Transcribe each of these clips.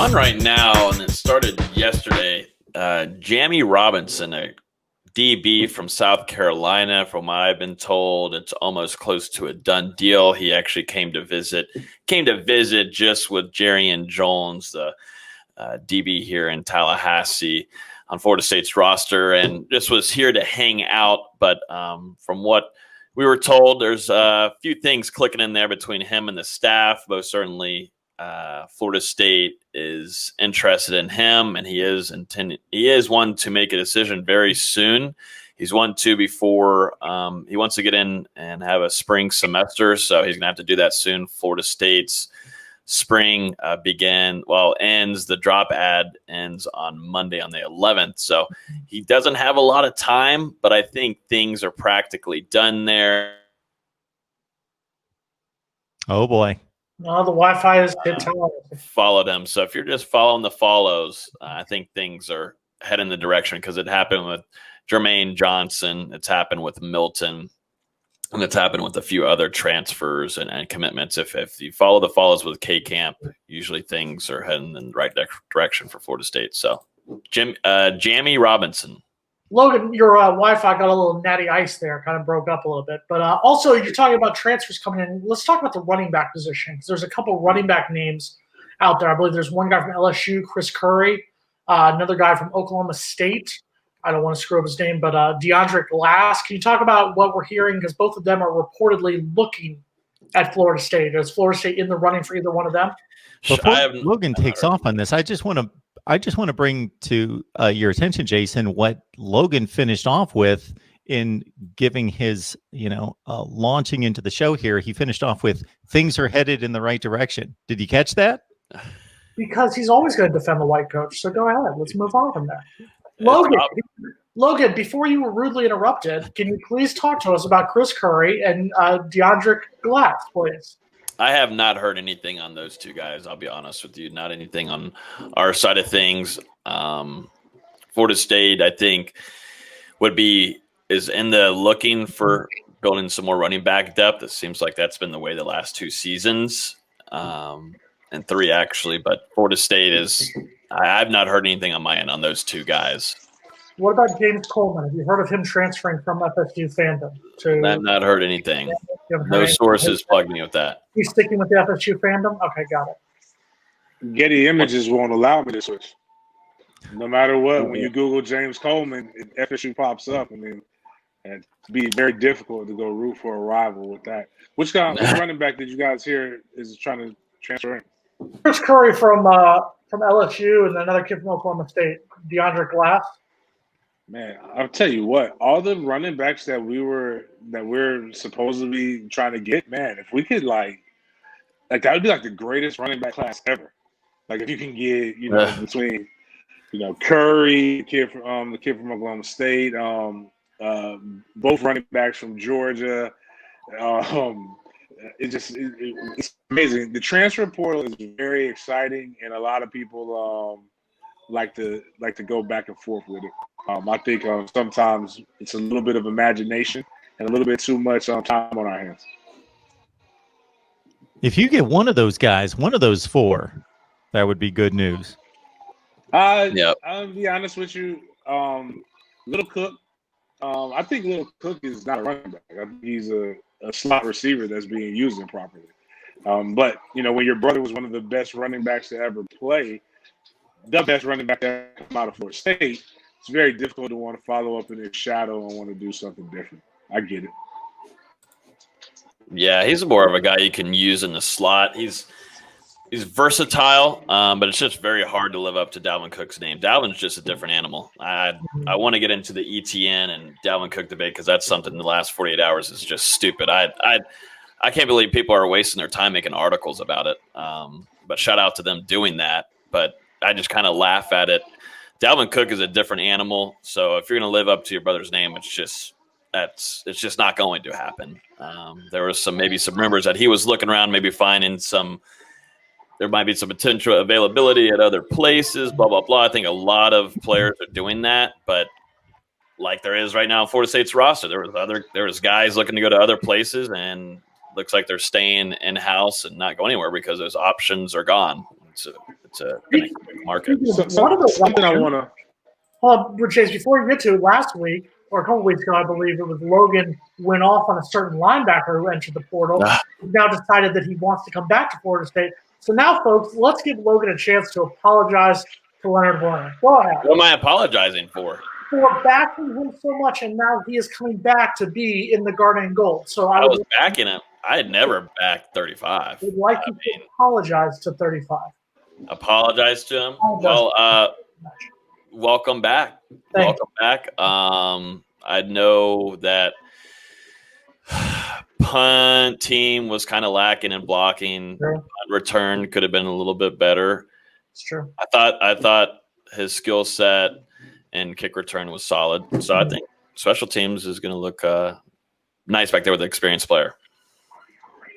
on right now, and it started yesterday. Jamey Robinson, a DB from South Carolina, from what I've been told, it's almost close to a done deal. He actually came to visit just with Jerry and Jones, the DB here in Tallahassee on Florida State's roster, and just was here to hang out. But from what we were told, there's a few things clicking in there between him and the staff. Most certainly, Florida State is interested in him, and he is one to make a decision very soon. He's one to before he wants to get in and have a spring semester, so he's gonna have to do that soon. Florida State's spring ends. The drop ad ends on Monday on the 11th, so he doesn't have a lot of time, but I think things are practically done there. Oh boy. No, the Wi-Fi is followed him. So if you're just following the follows, I think things are heading in the direction, because it happened with Jermaine Johnson, it's happened with Milton, and it's happened with a few other transfers and commitments. If you follow the follows with K-Camp, usually things are heading in the right direction for Florida State. So Jamey Robinson. Logan, your Wi-Fi got a little natty ice there, kind of broke up a little bit. But also, you're talking about transfers coming in. Let's talk about the running back position, because there's a couple running back names out there. I believe there's one guy from LSU, Chris Curry, another guy from Oklahoma State. I don't want to screw up his name, but Deandra Glass. Can you talk about what we're hearing? Because both of them are reportedly looking at Florida State. Is Florida State in the running for either one of them? Before Logan takes off on this, I just want to bring to your attention, Jason, what Logan finished off with in giving his, launching into the show here. He finished off with "things are headed in the right direction." Did you catch that? Because he's always going to defend the white coach. So go ahead. Let's move on from there. Logan, before you were rudely interrupted, can you please talk to us about Chris Curry and Deandra Glass, please? I have not heard anything on those two guys. I'll be honest with you. Not anything on our side of things. Florida State, I think, is in the looking for building some more running back depth. It seems like that's been the way the last 2 seasons, and 3 actually. But Florida State I've not heard anything on my end on those 2 guys. What about James Coleman? Have you heard of him transferring from FSU fandom to? I've not heard anything. No sources plug me with that. He's sticking with the FSU fandom? Okay, got it. Getty Images won't allow me to switch. No matter what, when you Google James Coleman, FSU pops up, and then it'd be very difficult to go root for a rival with that. Which running back did you guys hear is trying to transfer in? Chris Curry from LSU, and another kid from Oklahoma State, Deandra Glass. Man, I'll tell you what, all the running backs that we're supposed to be trying to get, man, if we could like that would be like the greatest running back class ever. Like if you can get, between, Curry, the kid from Oklahoma State, both running backs from Georgia. It's amazing. The transfer portal is very exciting, and a lot of people like to go back and forth with it. I think sometimes it's a little bit of imagination and a little bit too much time on our hands. If you get one of those guys, one of those 4, that would be good news. Yep. I'll be honest with you. Little Cook, I think Little Cook is not a running back. I think he's a slot receiver that's being used improperly. But, when your brother was one of the best running backs to ever play, the best running back to come out of Florida State, it's very difficult to want to follow up in his shadow and want to do something different. I get it. Yeah, he's more of a guy you can use in the slot. He's versatile, but it's just very hard to live up to Dalvin Cook's name. Dalvin's just a different animal. I want to get into the ETN and Dalvin Cook debate, because that's something in the last 48 hours is just stupid. I can't believe people are wasting their time making articles about it. But shout out to them doing that. But I just kind of laugh at it. Dalvin Cook is a different animal. So if you're going to live up to your brother's name, it's just not going to happen. There was maybe some rumors that he was looking around, maybe finding there might be some potential availability at other places, blah, blah, blah. I think a lot of players are doing that, but like there is right now in Florida State's roster, there was guys looking to go to other places, and looks like they're staying in-house and not going anywhere because those options are gone. it's a quick market. Something I want to. Chase, before you get to last week or a couple weeks ago, I believe it was Logan went off on a certain linebacker who entered the portal. He's now decided that he wants to come back to Florida State. So now, folks, let's give Logan a chance to apologize to Leonard Warner. Go ahead. What am I apologizing for? For backing him so much, and now he is coming back to be in the Garden and Gold. So I was backing him. I had never backed 35. Would like you to apologize to 35. Apologize to him. Well, welcome back. Welcome back. I know that punt team was kind of lacking in blocking. Sure. Punt return could have been a little bit better. It's true. I thought his skill set and kick return was solid. So I think special teams is going to look nice back there with an experienced player.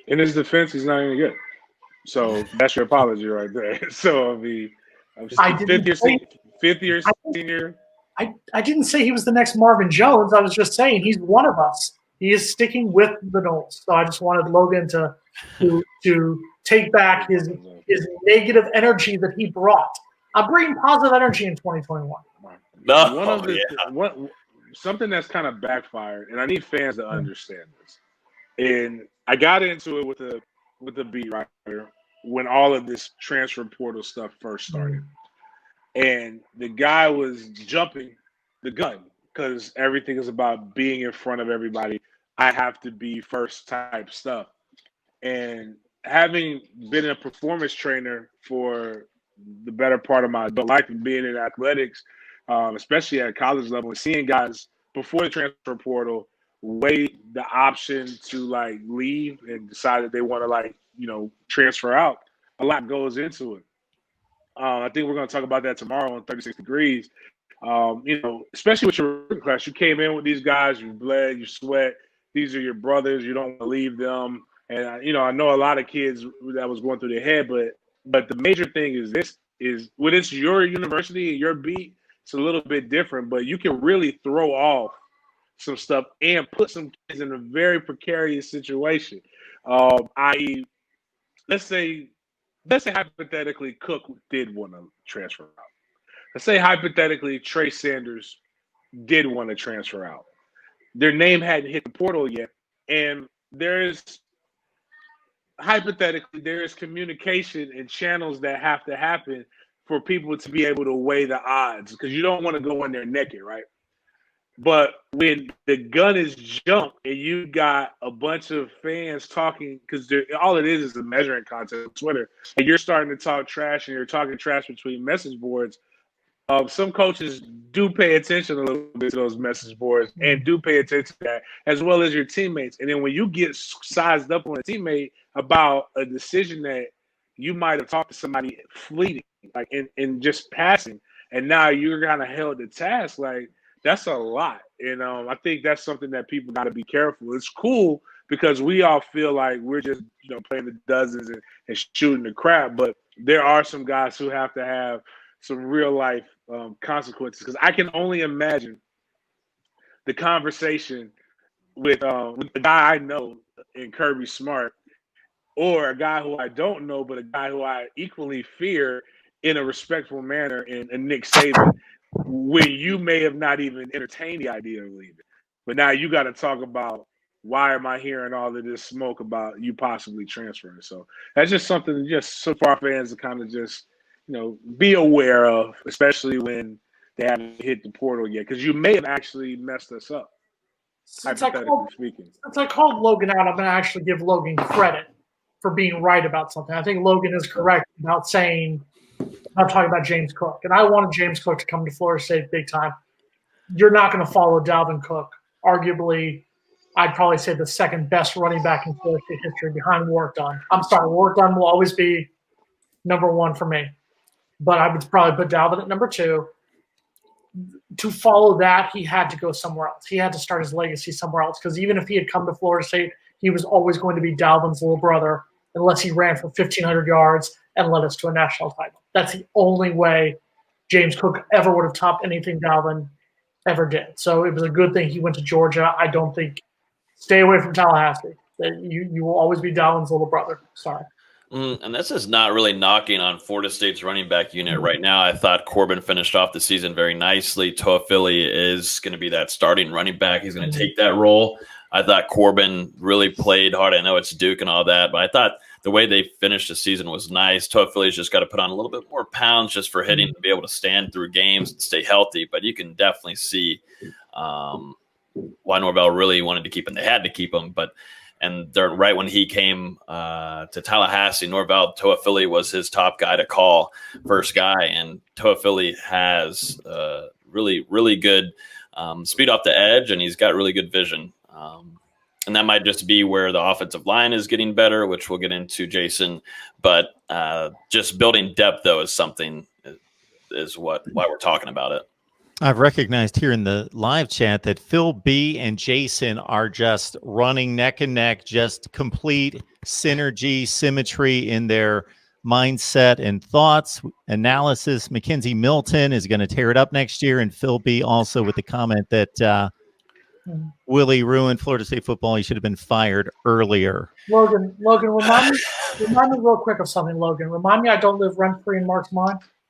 In his defense, he's not even good. So that's your apology right there. So, I mean, fifth year senior. I didn't say he was the next Marvin Jones. I was just saying he's one of us. He is sticking with the Knowles. So I just wanted Logan to take back his negative energy that he brought. I'm bringing positive energy in 2021. Something that's kind of backfired, and I need fans to understand this. And I got into it with the beat writer when all of this transfer portal stuff first started. And the guy was jumping the gun because everything is about being in front of everybody. I have to be first type stuff. And having been a performance trainer for the better part of my adult life and being in athletics, especially at college level, and seeing guys before the transfer portal weigh the option to like leave and decide that they want to transfer out, a lot goes into it. I think we're going to talk about that tomorrow on 36 Degrees. Especially with your class, you came in with these guys, you bled, you sweat. These are your brothers. You don't want to leave them. And I know a lot of kids that was going through their head, but the major thing is when it's your university and your beat, it's a little bit different. But you can really throw off some stuff and put some kids in a very precarious situation. I.e., let's say hypothetically Cook did want to transfer out. Let's say hypothetically Trey Sanders did want to transfer out. Their name hadn't hit the portal yet, and hypothetically there is communication and channels that have to happen for people to be able to weigh the odds, because you don't want to go in there naked, right? But when the gun is jumped and you got a bunch of fans talking, because all it is a measuring contest on Twitter, and you're starting to talk trash and you're talking trash between message boards, some coaches do pay attention a little bit to those message boards and do pay attention to that, as well as your teammates. And then when you get sized up on a teammate about a decision that you might have talked to somebody fleeting, like in just passing, and now you're kind of held to task, like, that's a lot. And I think that's something that people got to be careful. It's cool because we all feel like we're just, playing the dozens and shooting the crap. But there are some guys who have to have some real life consequences, because I can only imagine the conversation with the guy I know in Kirby Smart, or a guy who I don't know, but a guy who I equally fear in a respectful manner in Nick Saban, when you may have not even entertained the idea of leaving. But now you got to talk about, why am I hearing all of this smoke about you possibly transferring? So that's just something just so far fans to kind of just, be aware of, especially when they haven't hit the portal yet, because you may have actually messed us up, hypothetically speaking. Since I called Logan out, I'm going to actually give Logan credit for being right about something. I think Logan is correct about saying, I'm talking about James Cook, and I wanted James Cook to come to Florida State big time. You're not going to follow Dalvin Cook, arguably, I'd probably say the second best running back in Florida State history behind Warrick Dunn. I'm sorry, Warrick Dunn will always be number one for me, but I would probably put Dalvin at number two. To follow that, he had to go somewhere else. He had to start his legacy somewhere else, because even if he had come to Florida State, he was always going to be Dalvin's little brother unless he ran for 1,500 yards and led us to a national title. That's the only way James Cook ever would have topped anything Dalvin ever did. So it was a good thing he went to Georgia. I don't think – stay away from Tallahassee. You will always be Dalvin's little brother. Sorry. And this is not really knocking on Florida State's running back unit right now. I thought Corbin finished off the season very nicely. Toafili is going to be that starting running back. He's going to take that role. I thought Corbin really played hard. I know it's Duke and all that, but I thought the way they finished the season was nice. Toafili's just got to put on a little bit more pounds just for hitting to be able to stand through games and stay healthy. But you can definitely see why Norvell really wanted to keep him. They had to keep him, and they're right when he came to Tallahassee, Norvell Toafili was his top guy to call, first guy, and Toafili has really, really good speed off the edge, and he's got really good vision. And that might just be where the offensive line is getting better, which we'll get into, Jason. But just building depth, though, is something is why we're talking about it. I've recognized here in the live chat that Phil B and Jason are just running neck and neck, just complete synergy, symmetry in their mindset and thoughts, analysis. Mackenzie Milton is going to tear it up next year. And Phil B also with the comment that Willie ruined Florida State football. He should have been fired earlier. Logan, remind me real quick of something, Logan. Remind me I don't live rent-free in Mark's mind.